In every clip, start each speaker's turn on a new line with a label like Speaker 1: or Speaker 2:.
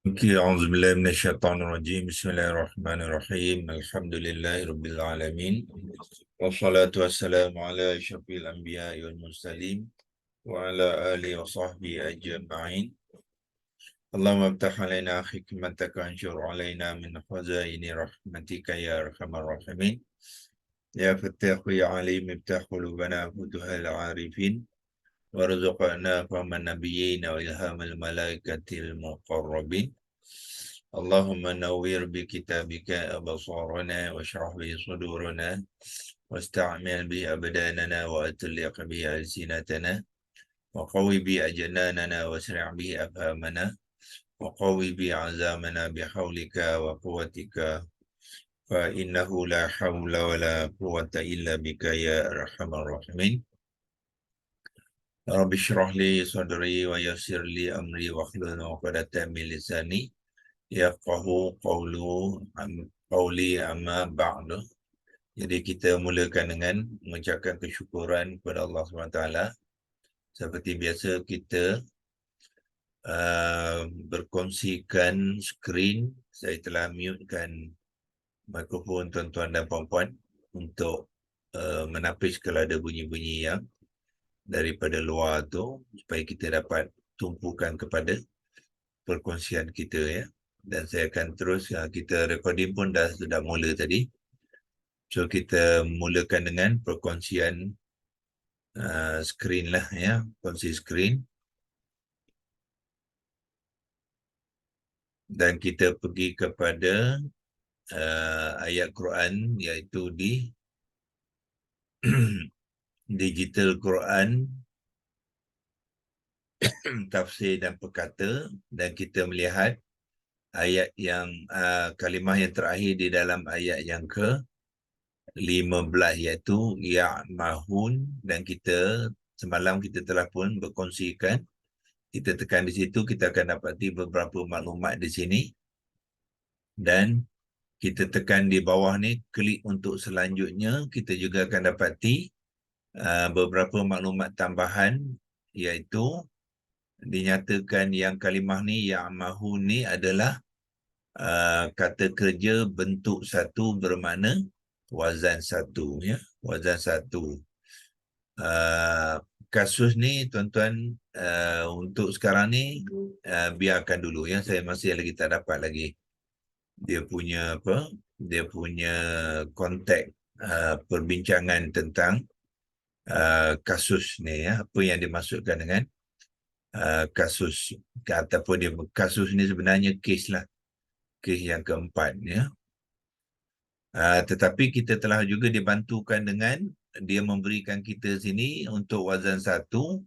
Speaker 1: Okey, auzubillahi minasyaitonir rajim. Bismillahirrahmanirrahim. Alhamdulillahirabbil alamin. Wassalatu wassalamu ala asyrafil anbiya'i wal mursalin wa ala alihi wa sahbihi ajma'in. Allahumma iftah alaina hikmataka anshur alaina min khazaini rahmatika ya arhamar rahimin. Ya Fattah ya Alim iftah qulubana futuhal arifin warzuqna fahman nabiyyin wa ilhamal malaikatil muqarrabin. اللهم نوّر بكتابك أبصارنا واشرح به صدورنا واستعمل به أبداننا وأطلق به ألسنتنا وقوي به أجناننا واسرع به أفهامنا وقوي به عزامنا بحولك وقوتك فإنه لا حول ولا قوة إلا بك يا أرحم الراحمين. رب اشرح لي صدري ويسر لي أمري واحلل عقدة من لساني yafqahu qawli amma ba'du. Jadi kita mulakan dengan mengucapkan kesyukuran kepada Allah SWT. Seperti biasa kita berkongsikan skrin. Saya telah mutekan mikrofon tuan-tuan dan puan-puan untuk menapis kalau ada bunyi-bunyi yang daripada luar tu, supaya kita dapat tumpukan kepada perkongsian kita, ya. Dan saya akan terus, kita recording pun sudah mula tadi. So kita mulakan dengan perkongsian skrin lah, ya, kongsi skrin. Dan kita pergi kepada ayat Quran, iaitu di Digital Quran Tafsir dan Perkata, dan kita melihat ayat yang kalimah yang terakhir di dalam ayat yang ke-15, iaitu ya'mahun. Dan kita semalam kita telah pun berkongsikan, kita tekan di situ, kita akan dapati beberapa maklumat di sini. Dan kita tekan di bawah ni, klik untuk selanjutnya, kita juga akan dapati beberapa maklumat tambahan, iaitu dinyatakan yang kalimah ni, ya'mahun ni adalah kata kerja bentuk satu bermakna wazan satu, ya, wazan satu. Kasus ni tuan-tuan, untuk sekarang ni biarkan dulu, ya. Saya masih lagi tak dapat lagi dia punya konteks perbincangan tentang kasus ni, ya. Apa yang dimaksudkan dengan kasus, ataupun kasus ni sebenarnya kes lah, kes yang keempat, ya. Tetapi kita telah juga dibantukan dengan dia memberikan kita sini untuk wazan satu,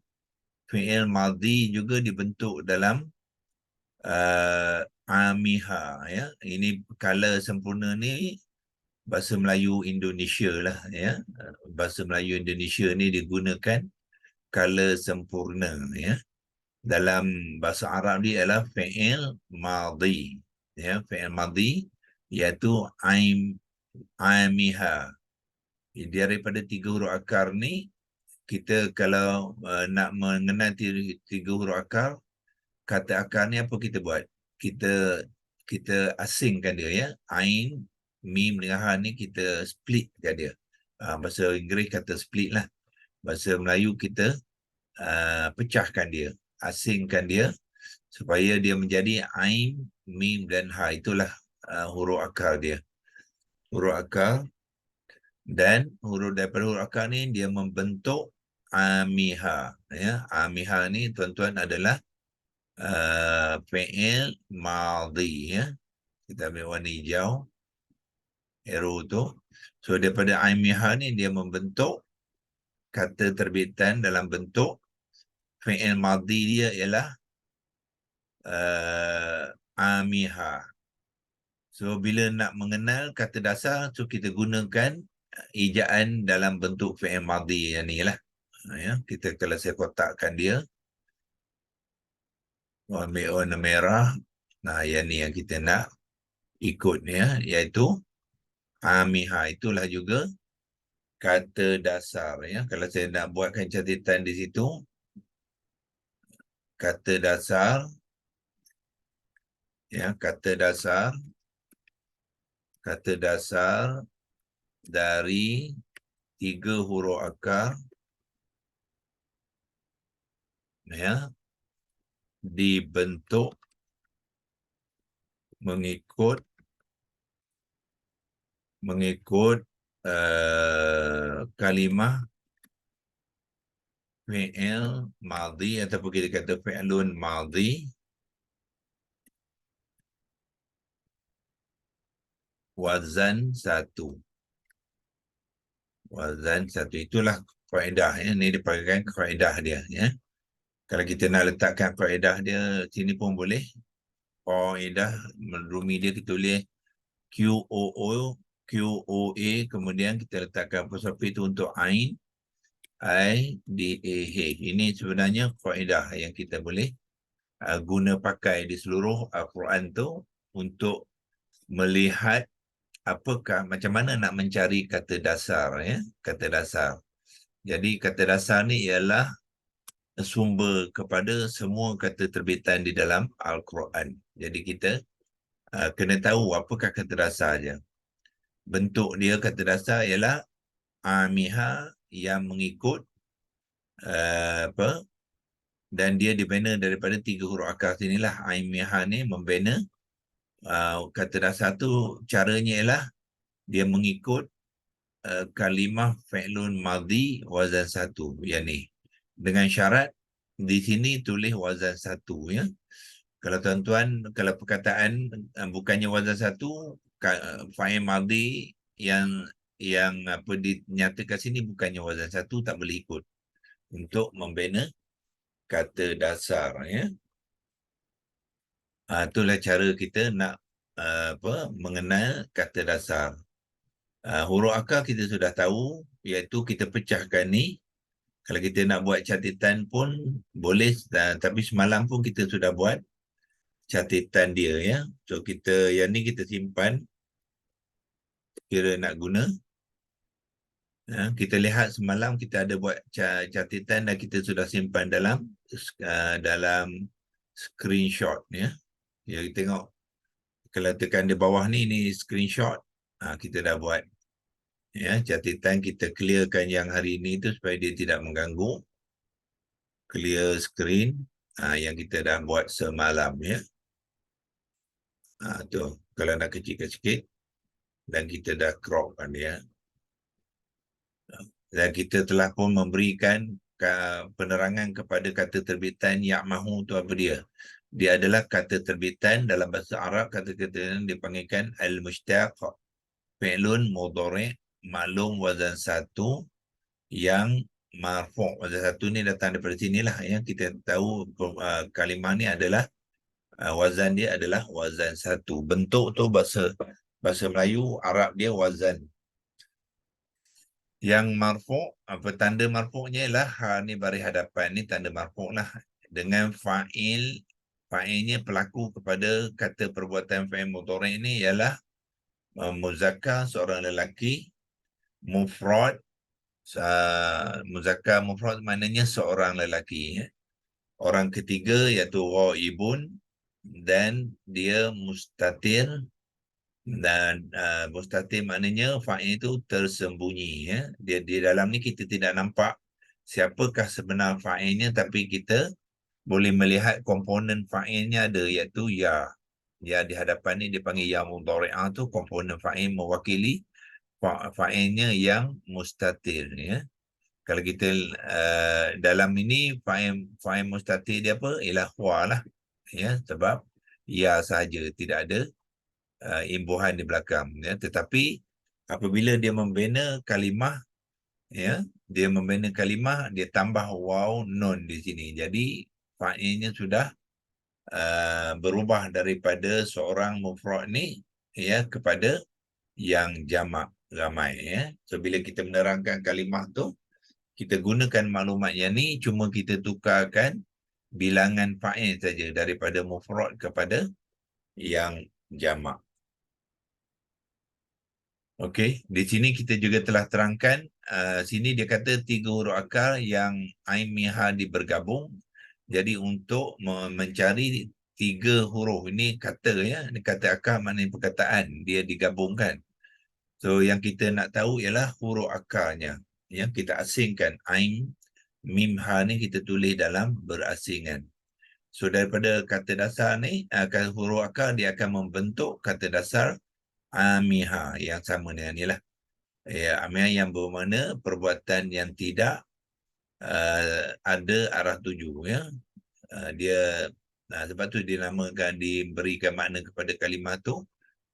Speaker 1: fi'il madhi juga dibentuk dalam amiha, ya. Ini kala sempurna ni bahasa Melayu Indonesia lah, ya. Bahasa Melayu Indonesia ni digunakan kala sempurna, ya. Dalam bahasa Arab ni adalah fi'il madhi, ya, fi'il madhi, iaitu amiha. Daripada 3 huruf akar ni, kita kalau nak mengenal 3 huruf akar, kata akar ni apa kita buat? Kita asingkan dia, ya. Ain, mim dengan ha ni kita splitkan dia. Bahasa Inggeris kata split lah. Bahasa Melayu kita pecahkan dia, asingkan dia, supaya dia menjadi ain, mim dan ha. Itulah huruf akar dia. Huruf akar. Dan daripada huruf akar ni dia membentuk amiha, ya. Amiha ni tuan-tuan adalah fi'il madhi, ya. Kita ambil warna hijau arrow tu. So daripada amiha ni dia membentuk kata terbitan dalam bentuk fi'il madhi. Dia ialah amiha. So bila nak mengenal kata dasar, so kita gunakan ejaan dalam bentuk fi'il madhi yang ni lah, ya. Kita, kalau saya kotakkan dia, ambil warna merah, yang ni yang kita nak ikut ni, ya, iaitu amiha. Itulah juga kata dasar, ya. Kalau saya nak buatkan catatan di situ, kata dasar Ya, kata dasar dari 3 huruf akar, ya, dibentuk mengikut kalimah fi'il madhi ataupun kita kata fi'lun madhi wazan 1. Wazan 1 itulah kaedah, ya. Ini dipanggilkan kaedah dia, ya. Kalau kita nak letakkan kaedah dia sini pun boleh. Kaedah merumi dia kita tulis QOO QOA, kemudian kita letakkan apostrophe itu untuk ain IDAH. Ini sebenarnya kaedah yang kita boleh guna pakai di seluruh Al-Quran tu untuk melihat apakah, macam mana nak mencari kata dasar, ya, kata dasar. Jadi kata dasar ni ialah sumber kepada semua kata terbitan di dalam Al-Quran. Jadi kita kena tahu apakah kata dasar dia. Bentuk dia kata dasar ialah amiha, yang mengikut apa, dan dia dibina daripada 3 huruf akar sinilah. Amiha ni membina kata dasar tu. Caranya ialah dia mengikut kalimah fi'lun madhi wazan 1, yang ni. Dengan syarat di sini tulis wazan 1, ya. Kalau tuan-tuan, kalau perkataan bukannya wazan 1, fa'il madhi yang apa dinyatakan sini bukannya wazan 1, tak boleh ikut untuk membina kata dasar, ya. Itulah cara kita nak mengenal kata dasar. Huruf akar kita sudah tahu, iaitu kita pecahkan ni. Kalau kita nak buat catatan pun boleh, tapi semalam pun kita sudah buat catatan dia, ya. So kita yang ni kita simpan, kira nak guna. Kita lihat semalam kita ada buat catatan dan kita sudah simpan dalam screenshot, ya. Ya, kita tengok kalau tekan di bawah ni screenshot. Kita dah buat, ya, catatan. Kita clearkan yang hari ini tu supaya dia tidak mengganggu. Clear screen yang kita dah buat semalam, ya. Tu kalau nak kecilkan sikit, dan kita dah cropkan dia. Dan kita telah pun memberikan penerangan kepada kata terbitan Yak Mahu tu apa dia. Dia adalah kata terbitan dalam bahasa Arab. Kata terbitan dipanggilkan Al-Mushtaq, fi'lun mudhari' maklum wazan 1 yang marfu'. Wazan 1 ni datang daripada sinilah, ya. Kita tahu kalimah ni adalah wazan dia adalah wazan 1. Bentuk tu bahasa Melayu, Arab dia wazan. Yang marfu', apa tanda marfu'nya ialah ni baris hadapan ni tanda marfu' lah. Dengan fa'ilnya pelaku kepada kata perbuatan fa'il mudhari' ni ialah muzakkar, seorang lelaki. Mufrad, muzakkar mufrad maknanya seorang lelaki, ya. Orang ketiga iaitu ghaibun, dan dia mustatir. Dan mustatir maknanya fa'il itu tersembunyi, ya. Dia di dalam ni kita tidak nampak siapakah sebenar fa'ilnya, tapi kita boleh melihat komponen fa'ilnya ada, iaitu ya. Ya, di hadapan ni dipanggil ya mudhari'ah tu, komponen fa'il mewakili fa'ilnya yang mustatir, ya. Kalau kita dalam ini fa'il mustatir dia apa? Ialah huwa lah, ya, sebab ya sahaja, tidak ada imbuhan di belakang, ya. Tetapi apabila dia membina kalimah, ya, dia membina kalimah, dia tambah waw nun di sini. Jadi fa'ilnya sudah berubah daripada seorang mufrad ni, ya, kepada yang jamak, ramai, ya. So bila kita menerangkan kalimah tu, kita gunakan maklumat yang ni, cuma kita tukarkan bilangan fa'il saja daripada mufrad kepada yang jamak. Okey, di sini kita juga telah terangkan, sini dia kata 3 huruf akar yang ain miha bergabung. Jadi untuk mencari tiga huruf. Ini kata ya. Ini kata akar maknanya perkataan. Dia digabungkan. So yang kita nak tahu ialah huruf akarnya. Yang kita asingkan. Ain, mim, ha ni kita tulis dalam berasingan. So daripada kata dasar ni, huruf akar dia akan membentuk kata dasar amiha yang sama dengan ni lah. Ya, amiha yang bermakna perbuatan yang tidak ada arah tuju ya. Dia sebab tu dinamakan, diberikan makna kepada kalimah tu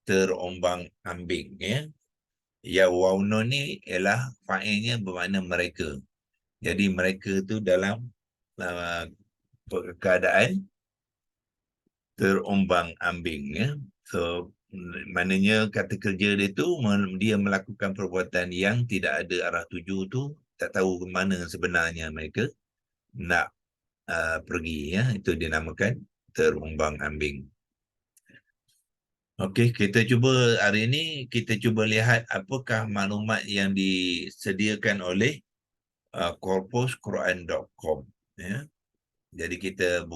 Speaker 1: terombang ambing ya. Ya, waw nun ni ialah fa'ilnya bermakna mereka. Jadi mereka tu dalam keadaan terombang ambing ya. So maknanya kata kerja dia tu dia melakukan perbuatan yang tidak ada arah tuju tu, tak tahu ke mana sebenarnya mereka nak pergi ya. Itu dinamakan terombang ambing. Okey, kita cuba hari ini kita cuba lihat apakah maklumat yang disediakan oleh corpusquran.com ya. Jadi kita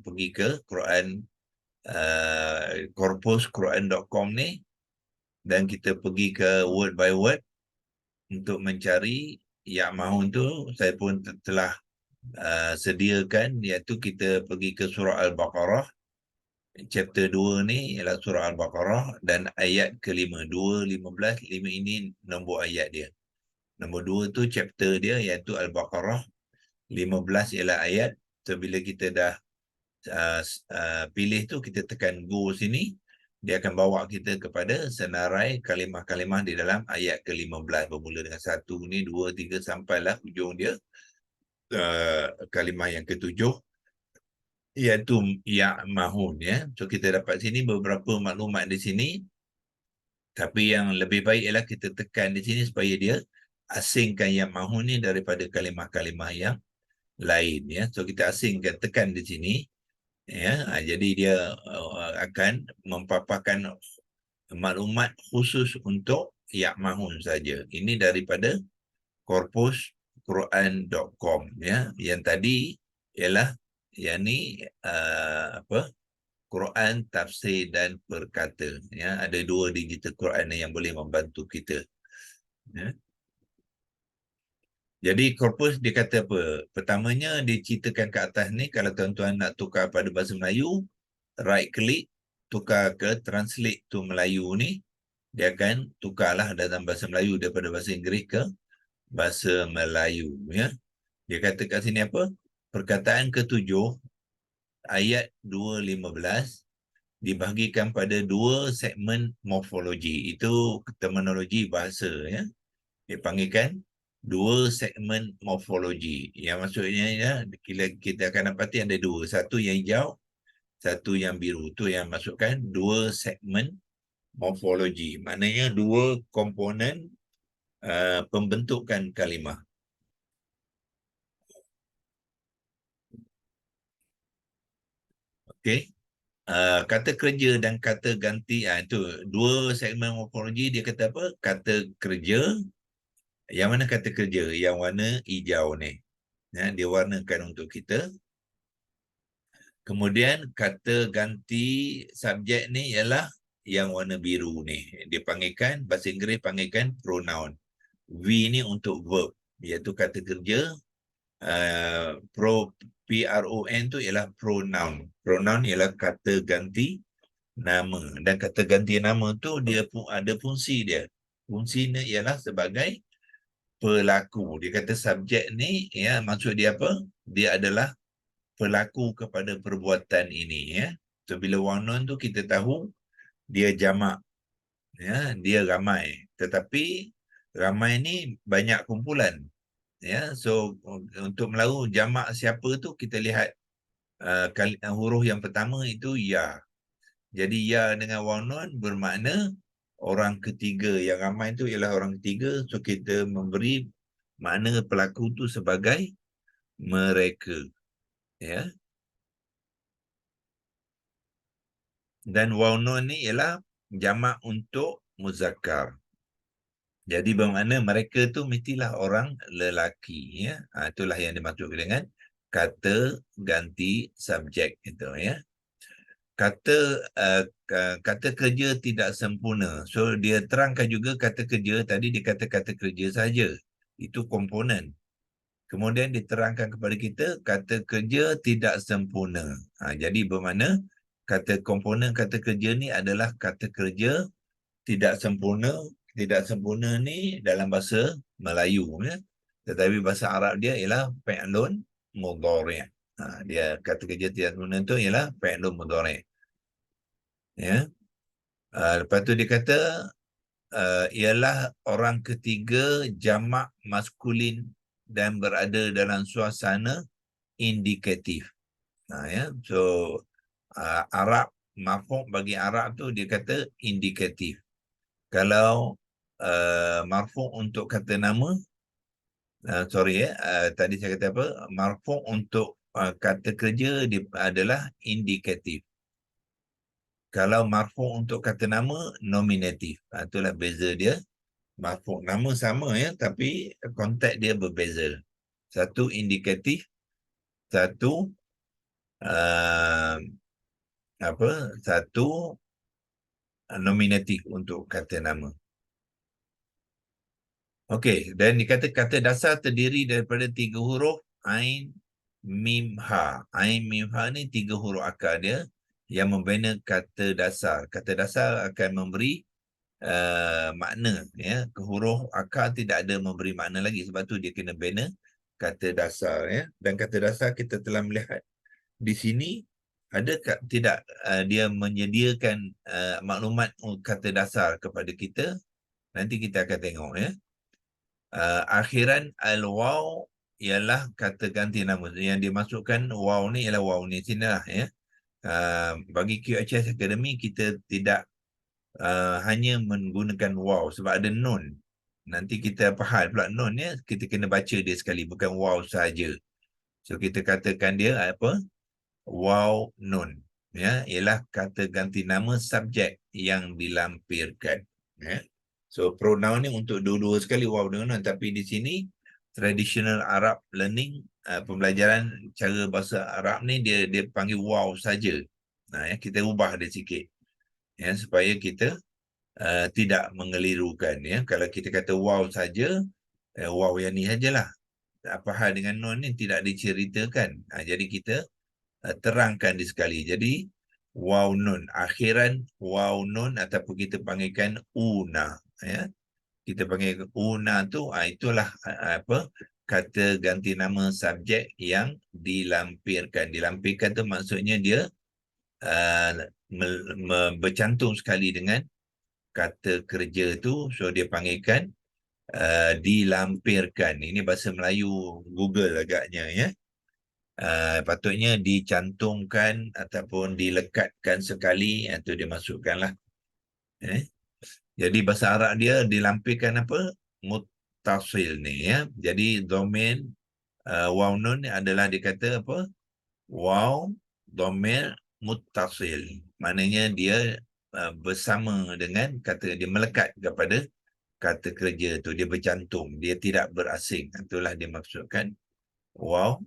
Speaker 1: pergi ke Quran corpusquran.com ni, dan kita pergi ke word by word untuk mencari yang mahu tu. Saya pun telah sediakan, iaitu kita pergi ke surah Al-Baqarah. Chapter 2 ni ialah surah Al-Baqarah dan ayat ke-5. 2, 15, 5 ini nombor ayat dia. Nombor 2 tu chapter dia iaitu Al-Baqarah. 15 ialah ayat. So bila kita dah pilih tu, kita tekan go sini, dia akan bawa kita kepada senarai kalimah-kalimah di dalam ayat ke-15 bermula dengan 1 ni, 2, 3 sampailah hujung dia kalimah yang ke-7 iaitu ya'mahun ya. So kita dapat sini beberapa maklumat di sini, tapi yang lebih baik ialah kita tekan di sini supaya dia asingkan ya'mahun ni daripada kalimah-kalimah yang lain ya. So kita asingkan, tekan di sini ya. Jadi dia akan mempaparkan maklumat khusus untuk ya'mahun saja. Ini daripada corpusquran.com ya. Yang tadi ialah yang ni Quran tafsir dan perkata ya. Ada 2 digital Quran yang boleh membantu kita ya. Jadi korpus dia kata apa? Pertamanya diceritakan ke atas ni, kalau tuan-tuan nak tukar pada bahasa Melayu, right click, tukar ke translate to Melayu ni, dia akan tukarlah dalam bahasa Melayu daripada bahasa Inggeris ke bahasa Melayu ya. Dia kata kat sini apa? Perkataan ke-7 ayat 215 dibahagikan pada 2 segmen morfologi. Itu terminologi bahasa ya. Dipanggilkan 2 segmen morfologi. Yang maksudnya ya, kita akan dapati ada 2. Satu yang hijau, satu yang biru. Itu yang masukkan 2 segmen morfologi. Maknanya 2 komponen pembentukan kalimah. Okey. Kata kerja dan kata ganti, itu 2 segmen morfologi. Dia kata apa? Kata kerja. Yang mana kata kerja? Yang warna hijau ni. Ya, dia warnakan untuk kita. Kemudian kata ganti subjek ni ialah yang warna biru ni. Dia panggilkan, bahasa Inggeris panggilkan pronoun. V ni untuk verb, iaitu kata kerja. PRON tu ialah pronoun. Pronoun ialah kata ganti nama. Dan kata ganti nama tu dia pun ada fungsi dia. Fungsinya ialah sebagai pelaku. Dia kata subjek ni ya, maksud dia apa? Dia adalah pelaku kepada perbuatan ini ya. So bila wanon tu kita tahu dia jamak ya, dia ramai. Tetapi ramai ni banyak kumpulan ya. So untuk melalu jamak siapa tu kita lihat huruf yang pertama itu ya. Jadi ya dengan wanon bermakna orang ketiga. Yang ramai tu ialah orang ketiga. So kita memberi makna pelaku tu sebagai mereka ya. Dan wawnun ni ialah jamak untuk muzakkar. Jadi bermakna mereka tu mestilah orang lelaki ya. Itulah yang dimaksud dengan kata ganti subjek itu ya. kata kerja tidak sempurna. So dia terangkan juga kata kerja tadi, dia kata kata kerja saja. Itu komponen. Kemudian diterangkan kepada kita kata kerja tidak sempurna. Jadi bermakna kata komponen kata kerja ni adalah kata kerja tidak sempurna. Tidak sempurna ni dalam bahasa Melayu, ya. Tetapi bahasa Arab dia ialah fi'lun mudhari'. Dia kata kerja tidak sempurna tu ialah fi'lun mudhari'. Ya. Lepas tu dia kata ialah orang ketiga jamak maskulin dan berada dalam suasana indikatif. Ya. So Arab, maf'ul bagi Arab tu dia kata indikatif. Kalau marfu' untuk kata nama, tadi saya kata apa? Marfu' untuk kata kerja dia adalah indikatif. Kalau marfu' untuk kata nama, nominatif. Itulah beza dia. Marfu' nama sama, ya, tapi konteks dia berbeza. Satu indikatif, satu satu nominatif untuk kata nama. Okey, dan dikata kata dasar terdiri daripada 3 huruf ain, mim, ha. Ain, mim, ha ni 3 huruf akar dia yang membina kata dasar. Kata dasar akan memberi makna, ya. Huruf akar tidak ada memberi makna lagi, sebab tu dia kena bina kata dasar, ya. Dan kata dasar kita telah melihat di sini ada tidak dia menyediakan maklumat kata dasar kepada kita. Nanti kita akan tengok, ya. Akhiran al-waw ialah kata ganti nama. Yang dimasukkan waw ni ialah waw ni sinilah, ya. Bagi QHS Academy kita tidak hanya menggunakan waw sebab ada nun. Nanti kita faham pula nun ni, kita kena baca dia sekali, bukan waw saja. So kita katakan dia apa? Waw nun, ya, ialah kata ganti nama subjek yang dilampirkan, ya. So pronoun ni untuk dua-dua sekali, waw dengan nun, tapi di sini traditional Arab learning, pembelajaran cara bahasa Arab ni dia panggil waw saja. Ya, kita ubah dia sikit, ya, supaya kita tidak mengelirukan, ya. Kalau kita kata waw saja, waw yang ni sajalah. Apa hal dengan nun ni tidak diceritakan. Jadi kita terangkan di sekali. Jadi waw nun, akhiran waw nun ataupun kita panggilkan una, ya. Kita panggil una tu, itulah apa kata ganti nama subjek yang dilampirkan. Dilampirkan tu maksudnya dia bercantum sekali dengan kata kerja tu, so dia panggilkan dilampirkan. Ini bahasa Melayu Google agaknya, ya. Patutnya dicantumkan ataupun dilekatkan sekali, atau dimasukkanlah. Jadi bahasa Arab dia dilampirkan apa? Muttasil ni, ya. Jadi domain waw nun ni adalah dikata apa? Waw domain muttasil. Maknanya dia bersama dengan kata, dia melekat kepada kata kerja tu, dia bercantum, dia tidak berasing. Itulah dimaksudkan waw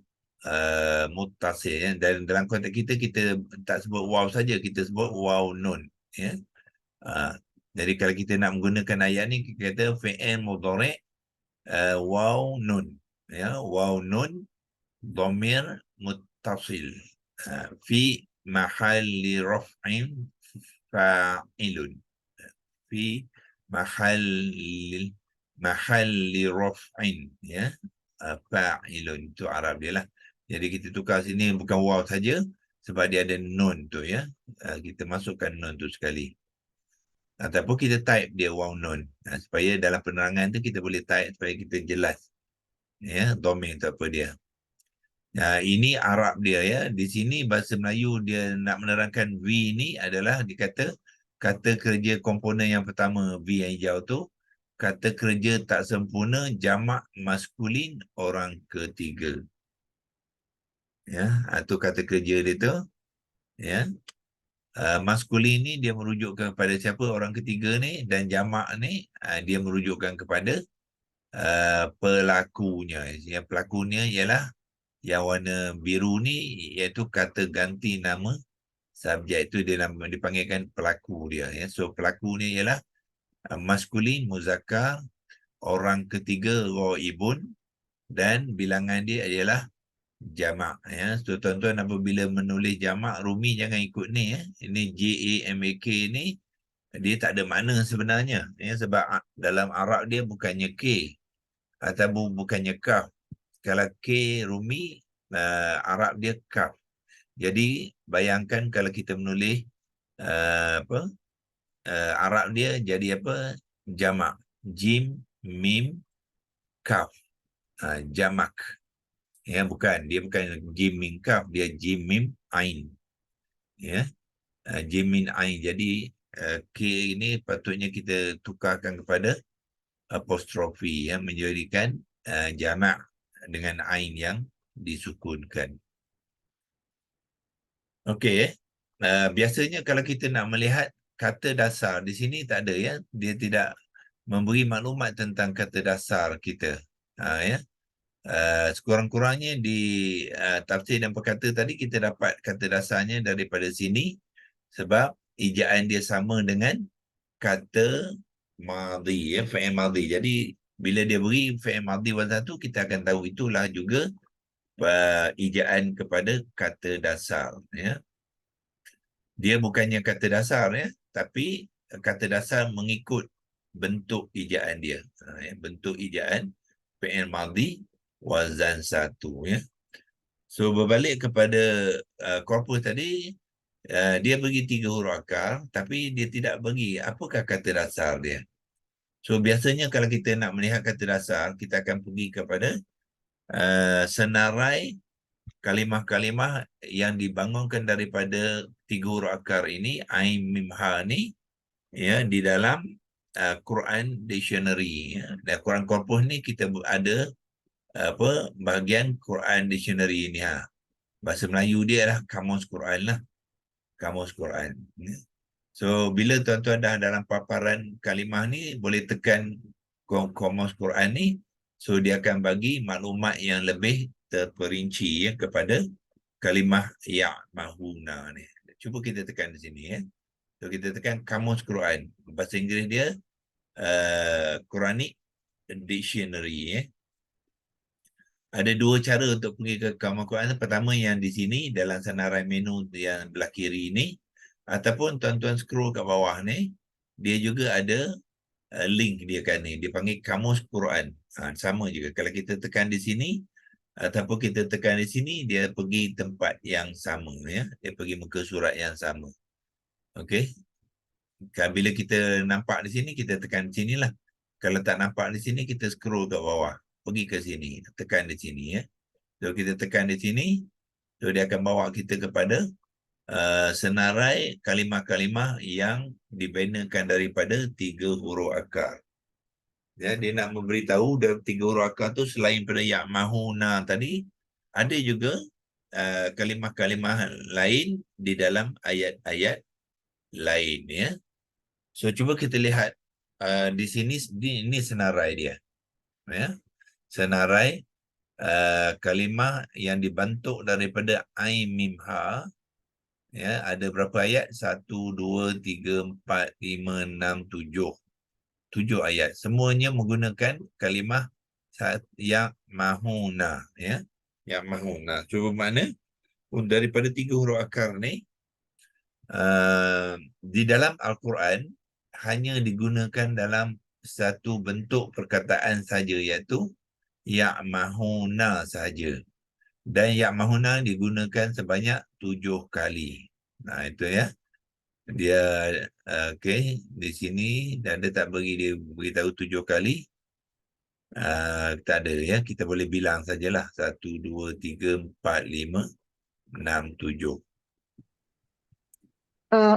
Speaker 1: muttasil, ya. Dan dalam konteks kita tak sebut waw saja, kita sebut waw nun, ya. Jadi kalau kita nak menggunakan ayat ni, kita kata fi'il mudhari' waw nun, ya. Waw nun dhamir muttasil fi mahalli raf'in fa'ilun. Fi mahalli raf'in, ya. Fa'ilun, itu Arab dia lah. Jadi kita tukar sini bukan waw saja sebab dia ada nun tu, ya. Kita masukkan nun tu sekali. Ataupun kita type dia waw nun, supaya dalam penerangan tu kita boleh type supaya kita jelas, ya, domain tu apa dia. Ini Arab dia, ya. Di sini bahasa Melayu dia nak menerangkan V ni adalah dikata kata kerja komponen yang pertama, V yang hijau tu, kata kerja tak sempurna jamak maskulin orang ketiga, ya. Itu kata kerja dia tu, ya. Maskulin ni dia merujukkan kepada siapa? Orang ketiga ni. Dan jamak ni dia merujukkan kepada pelakunya. Yang pelakunya ialah yang warna biru ni, iaitu kata ganti nama Subjek itu dipanggilkan pelaku dia, ya. So pelaku ni ialah maskulin, muzakkar, orang ketiga ghaibun, dan bilangan dia ialah jamak, ya. So tuan-tuan apabila menulis jamak rumi jangan ikut ni, ya. Ini JAMAK ni dia tak ada makna sebenarnya, ya, sebab dalam Arab dia bukannya K ataupun bukannya kaf. Kalau K rumi, Arab dia kaf. Jadi bayangkan kalau kita menulis Arab dia jadi apa? Jamak. Jim, mim, kaf. Jamak. Ya, bukan. Dia bukan jim, mim, kaf. Dia jim, mim, ain. Ya. Jim, mim, ain. Jadi K ini patutnya kita tukarkan kepada apostrofi, ya, menjadikan jamak dengan ain yang disukunkan. Okey. Biasanya kalau kita nak melihat kata dasar di sini tak ada, ya. Dia tidak memberi maklumat tentang kata dasar kita. Ya. Sekurang-kurangnya di tafsir dan perkata tadi kita dapat kata dasarnya daripada sini sebab ejaan dia sama dengan kata madhi, ya, fi'il madhi. Jadi bila dia beri fi'il madhi wazan satu, kita akan tahu itulah juga ejaan kepada kata dasar, ya. Dia bukannya kata dasar, ya, tapi kata dasar mengikut bentuk ejaan dia. Bentuk ejaan fi'il madhi wazan satu, ya. So berbalik kepada korpus tadi, dia bagi 3 huruf akar, tapi dia tidak bagi apakah kata dasar dia. So biasanya kalau kita nak melihat kata dasar, kita akan pergi kepada senarai kalimah-kalimah yang dibangunkan daripada 3 huruf akar ini, ain, mim, ha ni, ya, di dalam Quran Dictionary, ya. Dan Quran Corpus ni kita ada bahagian Quran Dictionary ni, bahasa Melayu dia adalah Kamus Quran lah. Kamus Quran. Ya. So bila tuan-tuan dah dalam paparan kalimah ni, boleh tekan Kamus Quran ni, so dia akan bagi maklumat yang lebih terperinci, ya, kepada kalimah ya'mahuna ni. Cuba kita tekan di sini, ya. So kita tekan Kamus Quran. Bahasa Inggeris dia Quranic Dictionary, ya. Ada 2 cara untuk pergi ke Kamus Quran. Pertama yang di sini dalam senarai menu yang belah kiri ni, ataupun tuan-tuan scroll kat bawah ni, dia juga ada link dia kan ni. Dia panggil Kamus Quran. Sama juga. Kalau kita tekan di sini ataupun kita tekan di sini, dia pergi tempat yang sama, ya. Dia pergi muka surat yang sama. Okey. Bila kita nampak di sini, kita tekan di sinilah. Kalau tak nampak di sini, kita scroll ke bawah. Pergi ke sini. Tekan di sini, ya. So kita tekan di sini, so dia akan bawa kita kepada senarai kalimah-kalimah yang dibinakan daripada 3 huruf akar. Ya, dia nak memberitahu dalam 3 huruf akar tu selain pada ya'mahuna tadi, ada juga kalimah-kalimah lain di dalam ayat-ayat lain, ya. So cuba kita lihat di sini, ini senarai dia, ya. Senarai kalimah yang dibentuk daripada ain, mim, ha, ya. Ada berapa ayat? 1, 2, 3, 4, 5, 6, 7. 7 ayat. Semuanya menggunakan kalimah ya'mahuna, ya. Ya'mahuna. Cuba mana? Daripada 3 huruf akar ni, di dalam Al-Quran hanya digunakan dalam satu bentuk perkataan saja, iaitu ya'mahuna saja. Dan ya'mahuna digunakan sebanyak 7 kali. Nah, itu, ya. Dia okey di sini, dan dia tak dia beritahu 7 kali. Tak ada, ya. Kita boleh bilang sajalah 1, 2, 3, 4, 5, 6, 7.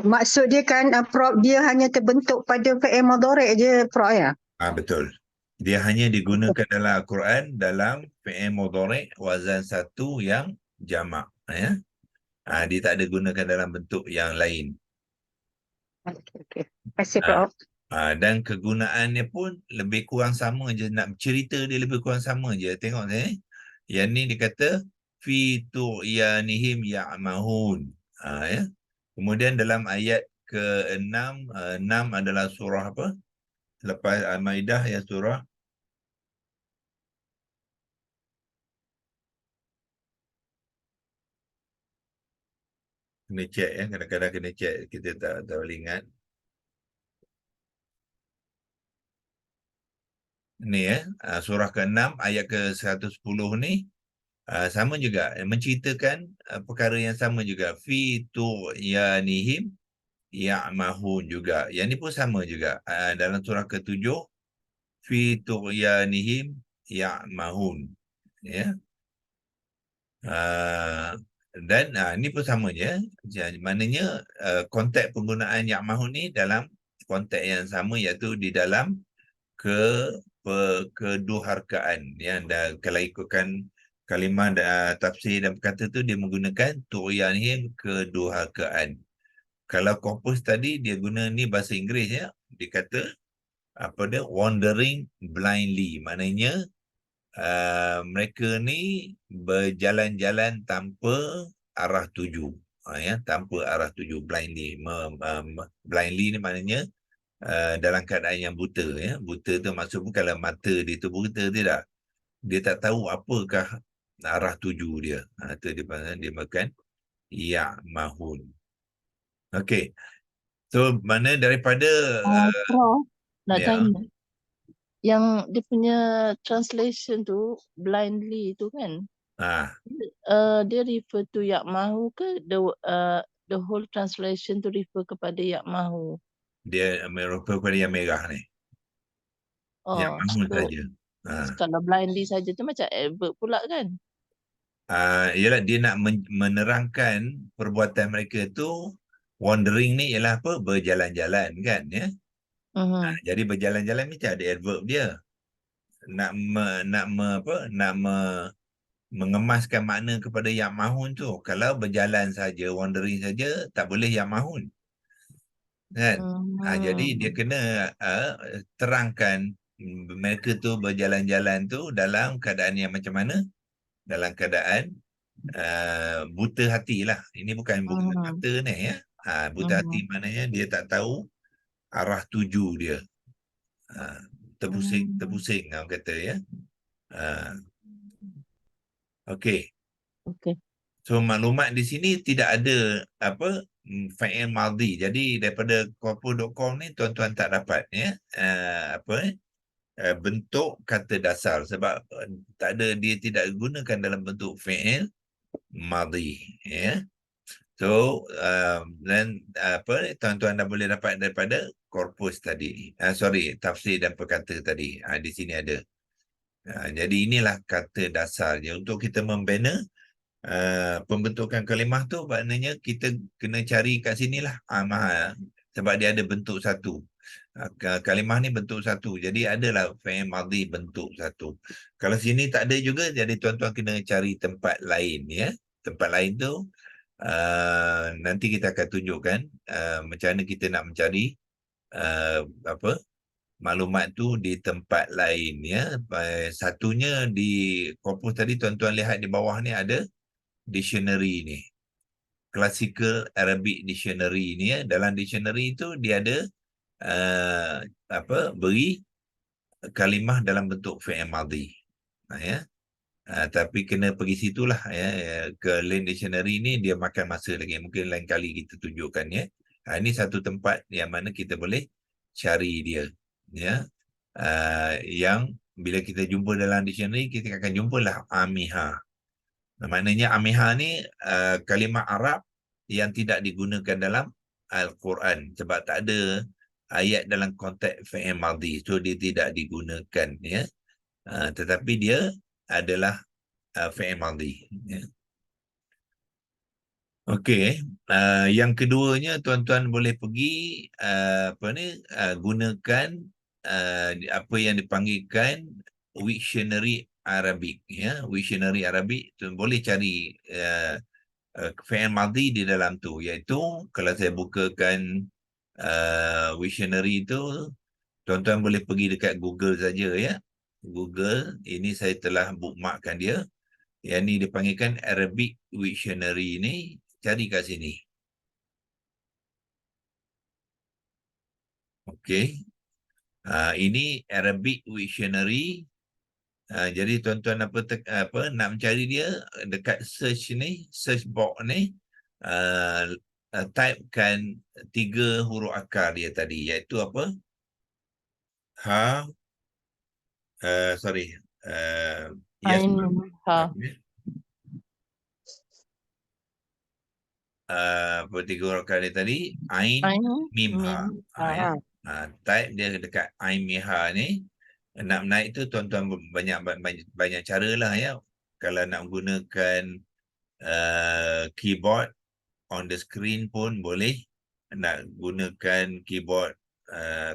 Speaker 2: Maksud dia kan Prof, dia hanya terbentuk pada fi'il mudhari' je Prof, ya?
Speaker 1: Betul. Dia hanya digunakan dalam Al-Quran dalam fi'il mudhari' wazan satu yang jamak, ya. Dia tak ada gunakan dalam bentuk yang lain.
Speaker 2: Okey. Terima kasih Prof.
Speaker 1: Dan kegunaannya pun lebih kurang sama je. Nak cerita dia lebih kurang sama je. Tengok ni. Yang ni dia kata fi tu'yanihim ya'mahun. Ya. Kemudian dalam ayat ke-6, 6 adalah surah apa? Lepas Al-Maidah ya surah kena cek ya, kadang-kadang kena cek, kita tak boleh ingat. Ni ya, surah ke-6 ayat ke-110 ni sama juga menceritakan perkara yang sama juga, fi tu'yanihim ya'mahun juga. Yang ni pun sama juga. Dalam surah ke-7 fi tu'yanihim ya'mahun. Ya. Dan ni pun sama je. Maknanya konteks penggunaan ya'mahun ni dalam konteks yang sama, iaitu di dalam kedurhakaan ya. Dan kalau ikutkan kalimah tafsir dan perkata tu, dia menggunakan tu'yanihim kedurhakaan. Kalau korpus tadi dia guna ni bahasa Inggeris ya, dia kata apa dia, wandering blindly, maknanya mereka ni berjalan-jalan tanpa arah tuju. Ya, tanpa arah tuju, blindly. Blindly ni maknanya dalam keadaan yang buta ya. Buta tu maksud bukanlah mata dia tu buta, tidak. Dia tak tahu apakah arah tuju dia. Itu dia makan ya mahun. Okey. So mana daripada
Speaker 3: Prof, nak
Speaker 1: ya.
Speaker 3: tanya. Yang dia punya translation tu, blindly tu kan, dia refer to Yak Mahu ke the whole translation tu refer kepada Yak Mahu?
Speaker 1: Dia merupakan kepada yang merah ni. Yang
Speaker 3: Oh,
Speaker 1: mahun
Speaker 3: so
Speaker 1: saja.
Speaker 3: kalau blindly saja tu macam adverb pula kan?
Speaker 1: Ialah dia nak menerangkan perbuatan mereka tu, wandering ni ialah apa? Berjalan-jalan kan ya. Jadi berjalan-jalan ni ada adverb dia. Mengemaskan makna kepada yang mahun tu. Kalau berjalan saja, wandering saja, tak boleh yang mahun. Kan? Jadi dia kena terangkan mereka tu berjalan-jalan tu dalam keadaan yang macam mana? Dalam keadaan buta hati lah. Ini bukan mata ni ya. Buta hati maknanya dia tak tahu arah tuju dia. Terpusing orang kata ya. Okey. So maklumat di sini tidak ada apa fa'il madhi. Jadi daripada korpo.com ni tuan-tuan tak dapat ya bentuk kata dasar, sebab tak ada, dia tidak gunakan dalam bentuk fa'il madhi ya. So dan tuan-tuan dah boleh dapat daripada korpus tadi. Tafsir dan perkata tadi. Di sini ada. Jadi inilah kata dasarnya untuk kita membina pembentukan kalimah tu. Maknanya kita kena cari kat sinilah sebab dia ada bentuk satu. Kalimah ni bentuk satu, jadi adalah fi'il madhi bentuk satu. Kalau sini tak ada juga, jadi tuan-tuan kena cari tempat lain ya. Tempat lain tu nanti kita akan tunjukkan macam mana kita nak mencari maklumat tu di tempat lain ya. Satunya di korpus tadi, tuan-tuan lihat di bawah ni ada dictionary ni, Classical Arabic Dictionary ni ya. Dalam dictionary tu dia ada beri kalimah dalam bentuk fi'il madhi ya. Tapi kena pergi situlah ya, ke Lane Dictionary ni, dia makan masa lagi, mungkin lain kali kita tunjukkan ya. Ini satu tempat yang mana kita boleh cari dia ya. Yang bila kita jumpa dalam dictionary, kita akan jumpalah amiha. Maknanya amiha ni kalimah Arab yang tidak digunakan dalam Al-Quran, sebab tak ada ayat dalam konteks fi'il madhi, so dia tidak digunakan ya. Tetapi dia adalah fi'il madhi ya. Okey, yang keduanya tuan-tuan boleh pergi gunakan apa yang dipanggilkan Wiktionary Arabic ya. Wiktionary Arabic tu boleh cari fi'il madhi di dalam tu, iaitu kalau saya bukakan Wiktionary tu, tuan-tuan boleh pergi dekat Google saja ya. Google ini saya telah bookmarkkan dia. Yang ni dipanggilkan Arabic Wiktionary ni, cari kat sini. Okey. Ini Arabic Dictionary. Jadi tuan-tuan nak mencari dia dekat search ni, search box ni, typekan 3 huruf akar dia tadi, iaitu apa? Ha, sorry. Yes.
Speaker 3: Ain ha.
Speaker 1: Apa 3 huruf akar dia tadi? Ain,
Speaker 3: Ain
Speaker 1: mim, ha.
Speaker 3: mim ha.
Speaker 1: Type dia dekat Ain, mim, ha ni. Nak menaik tu tuan-tuan banyak cara lah ya. Kalau nak gunakan keyboard on the screen pun boleh, nak gunakan keyboard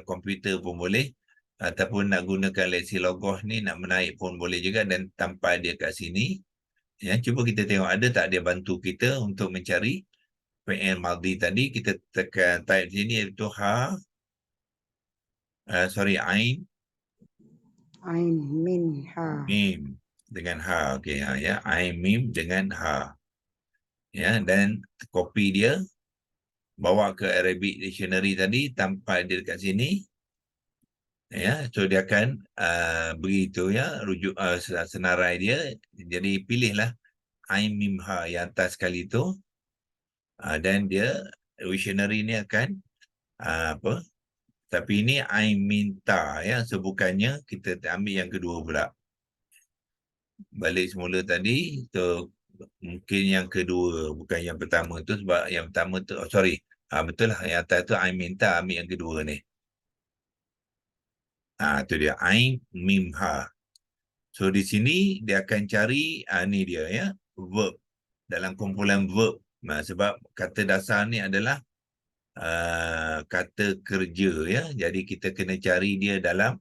Speaker 1: komputer pun boleh, ataupun nak gunakan Lexilogos ni nak menaik pun boleh juga, dan tanpa dia kat sini ya. Cuba kita tengok ada tak dia bantu kita untuk mencari fi'il madhi tadi. Kita tekan type sini iaitu ha, ain,
Speaker 2: Min, ha.
Speaker 1: mim dengan ha. Okey, ya, ain, mim dengan ha. Ya, dan copy dia, bawa ke Arabic Dictionary tadi, tanpa dia dekat sini. Ya, so dia akan begitu ya, rujuk senarai dia. Jadi pilihlah Ain, Mim, Ha yang atas sekali tu, dan dia dictionary ni akan apa? Tapi ini Ain, Min, Ta ya, so bukannya kita ambil yang kedua pula. Balik semula tadi, so mungkin yang kedua bukan yang pertama tu, sebab yang pertama tu betul lah, yang atas tu Ain, Min, Ta, ambil yang kedua ni. Tu dia Ain, Mim, Ha. So di sini dia akan cari ni dia ya, verb, dalam kumpulan verb. Sebab kata dasar ni adalah kata kerja ya. Jadi kita kena cari dia dalam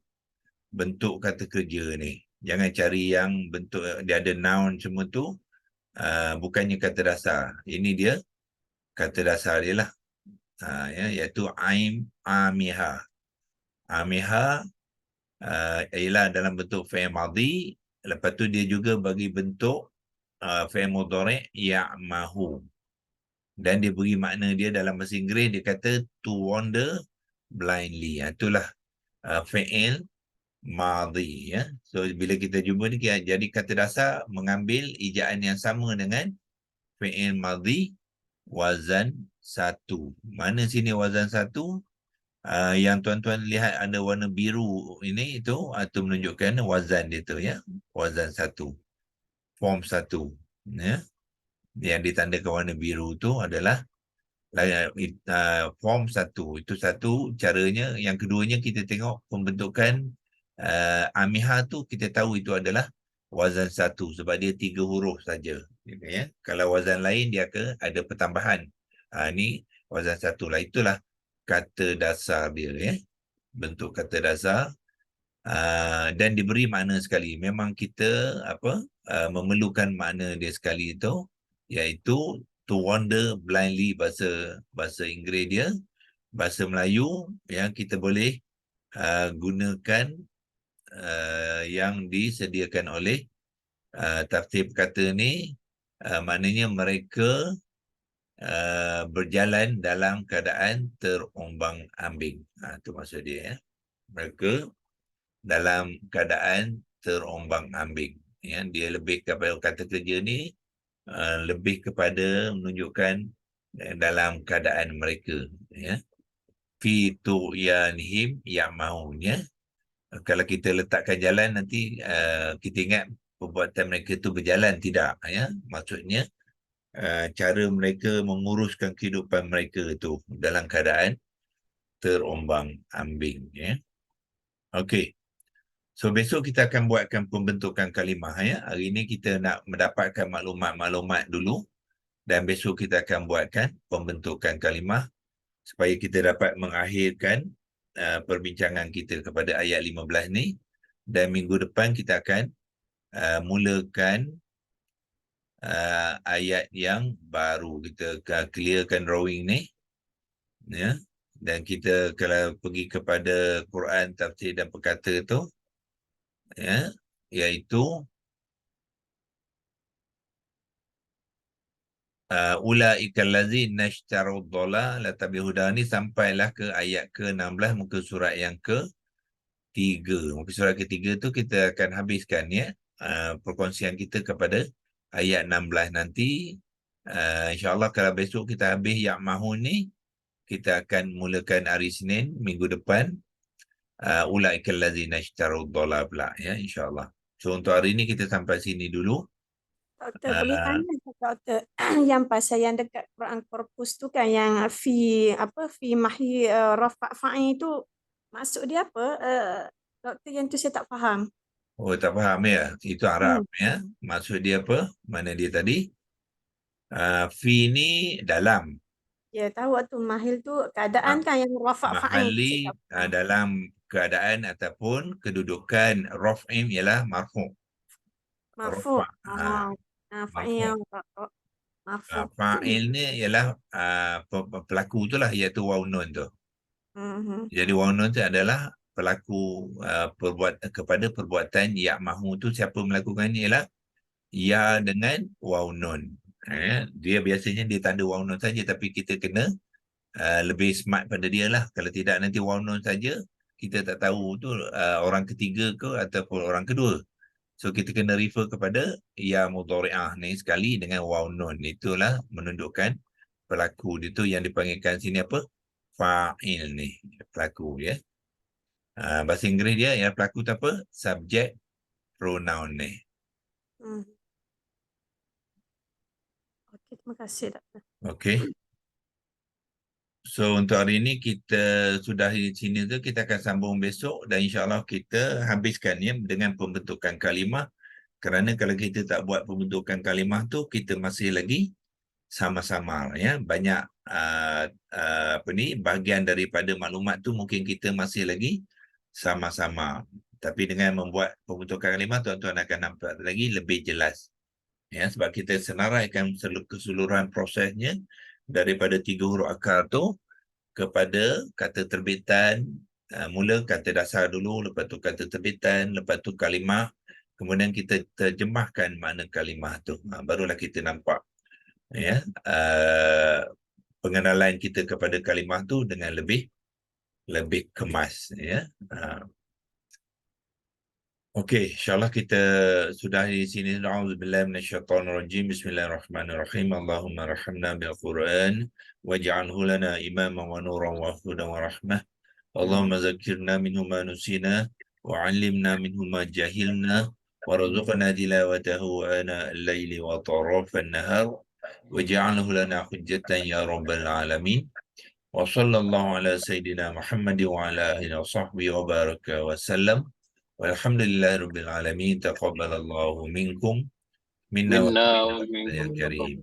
Speaker 1: bentuk kata kerja ni. Jangan cari yang bentuk dia ada noun semua tu, bukannya kata dasar. Ini dia kata dasar dia lah. Ya, iaitu Aim, Amiha. Amiha ialah dalam bentuk fi'il madhi. Lepas tu dia juga bagi bentuk fi'il mudhari' ya'mahu. Dan dia beri makna dia dalam bahasa Inggeris, dia kata to wander blindly. Itulah fi'il madhi ya. So bila kita jumpa ni, jadi kata dasar mengambil ejaan yang sama dengan fi'il madhi wazan 1. Mana sini wazan 1? Yang tuan-tuan lihat ada warna biru ini, itu menunjukkan wazan dia tu ya, wazan 1, form 1 ya. Yang ditandakan warna biru tu adalah form 1. Itu satu caranya. Yang keduanya, kita tengok pembentukan Amiha tu, kita tahu itu adalah wazan 1 sebab dia 3 huruf saja ya. Kalau wazan lain dia ada pertambahan. Ni wazan 1 lah. Itulah kata dasar dia ya, bentuk kata dasar, dan diberi makna sekali. Memang kita memerlukan makna dia sekali itu, iaitu to wander blindly. Bahasa Inggeris dia. Bahasa Melayu yang kita boleh gunakan yang disediakan oleh tafsir perkata ni, maknanya mereka berjalan dalam keadaan terombang-ambing. Itu maksud dia ya. Mereka dalam keadaan terombang-ambing ya. Dia lebih kepada kata kerja ni, lebih kepada menunjukkan dalam keadaan mereka ya. Fi tu'yanihim ya'mahun. Kalau kita letakkan jalan, nanti kita ingat perbuatan mereka tu berjalan, tidak ya. Maksudnya cara mereka menguruskan kehidupan mereka itu dalam keadaan terombang-ambing ya. Okey. So besok kita akan buatkan pembentukan kalimah ya. Hari ini kita nak mendapatkan maklumat-maklumat dulu, dan besok kita akan buatkan pembentukan kalimah supaya kita dapat mengakhirkan perbincangan kita kepada ayat 15 ni, dan minggu depan kita akan mulakan ayat yang baru. Kita clearkan drawing ni ya, dan kita kalau pergi kepada Quran tafsir dan perkata tu ya, iaitu ulaika allazina ishtaru ad-dalalata bil-huda ni sampailah ke ayat ke-16 muka surat yang ke-3. Muka surat ke-3 tu kita akan habiskan ya perkongsian kita kepada ayat 16 nanti. InsyaAllah kalau besok kita habis Ya'mahun ni, kita akan mulakan hari Senin minggu depan ulaika allazina ishtaru ad-dalal pula ya, insyaAllah. So untuk hari ni kita sampai sini dulu.
Speaker 4: Doktor, boleh tanya ke doktor yang pasal yang dekat Quran Corpus tu kan, yang fi mahi rafa' fa'i tu maksud dia apa? Doktor, yang tu saya tak faham.
Speaker 1: Oh, tak faham ya? Itu Arab ya. Maksud dia apa? Mana dia tadi? Fi ni dalam.
Speaker 4: Ya, tahu tu mahil tu keadaan kan, yang rafa' fa'i.
Speaker 1: Mahali dalam keadaan ataupun kedudukan raf'im ialah marfu'.
Speaker 4: Marfu'.
Speaker 1: Fa'il ni ialah pelaku tu lah, iaitu waw nun tu. Jadi waw nun tu adalah pelaku kepada perbuatan ya'mahu tu. Siapa melakukan ni ialah ya dengan waw nun. Dia biasanya dia tanda waw nun saja, tapi kita kena lebih smart pada dia lah. Kalau tidak nanti waw nun saja, kita tak tahu tu orang ketiga ke ataupun orang kedua. So kita kena refer kepada ya mudhari'ah ni sekali dengan waw nun. Itulah menunjukkan pelaku dia tu yang dipanggilkan sini apa? Fa'il ni, pelaku ya. Bahasa Inggeris dia yang pelaku tu apa? Subject pronoun ni.
Speaker 4: Okey, terima kasih doktor.
Speaker 1: Okey. So untuk hari ini kita sudah di sini tu, kita akan sambung besok dan insyaAllah kita habiskan ya dengan pembentukan kalimah. Kerana kalau kita tak buat pembentukan kalimah tu, kita masih lagi sama-sama ya. Banyak bahagian daripada maklumat tu mungkin kita masih lagi sama-sama. Tapi dengan membuat pembentukan kalimah, tuan-tuan akan nampak lagi lebih jelas. Ya, sebab kita senaraikan keseluruhan prosesnya daripada 3 huruf akar tu kepada kata terbitan. Mula kata dasar dulu, lepas tu kata terbitan, lepas tu kalimah, kemudian kita terjemahkan makna kalimah tu. Barulah kita nampak ya pengenalan kita kepada kalimah tu dengan lebih kemas ya. Okey, insyaAllah kita sudah di sini. A'udzubillahi minasyaitonirrajim. Bismillahirrahmanirrahim. Allahumma rahimna bil Quran waj'alhu lana imaman wa nuran wa hudan wa rahmah. Allahumma zakkirna minhu ma nusina wa 'allimna minhu ma jahilna warzuqna tilawatahu ana al-laili wa tarafan nahar waj'alhu lana hujjatan ya rabbal alamin. Wa sallallahu ala sayyidina Muhammad wa ala alihi wa sahbihi wa baraka wa sallam. Walhamdulillahirabbil alamin. Taqabbalallahu minkum minna wa minkum ya karim.